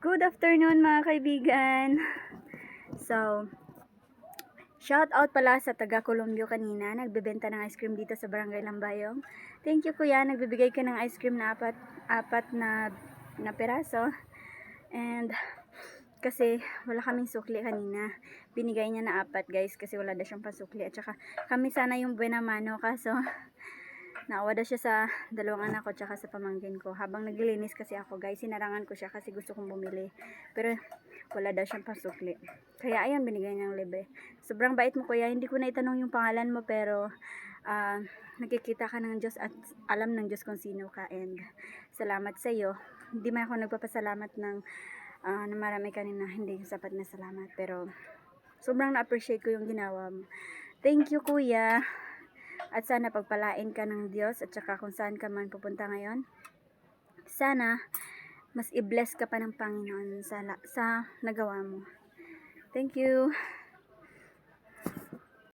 Good afternoon mga kaibigan. So, shout out pala sa taga Colombia kanina. Nagbebenta ng ice cream dito sa Barangay Lambayong. Thank you kuya. Nagbibigay ka ng ice cream na apat na peraso. And kasi wala kaming sukli kanina. Binigay niya na apat guys kasi wala daw siyang pasukli. At saka kami sana yung buena mano kaso naawa daw siya sa dalawang anak ko tsaka sa pamangkin ko. Habang naglilinis kasi ako guys, sinarangan ko siya kasi gusto kong bumili. Pero wala daw siyang pasukli. Kaya ayun, binigay niyang libre. Sobrang bait mo kuya. Hindi ko na itanong yung pangalan mo pero nakikita ka ng Diyos at alam ng Diyos kung sino ka. And salamat sa iyo. Hindi man ako nagpapasalamat ng na marami kanina. Hindi yung sapat na salamat. Pero sobrang na-appreciate ko yung ginawa mo. Thank you kuya. At sana pagpalain ka ng Diyos at saka kung saan ka man pupunta ngayon. Sana mas i-bless ka pa ng Panginoon sa nagawa mo. Thank you.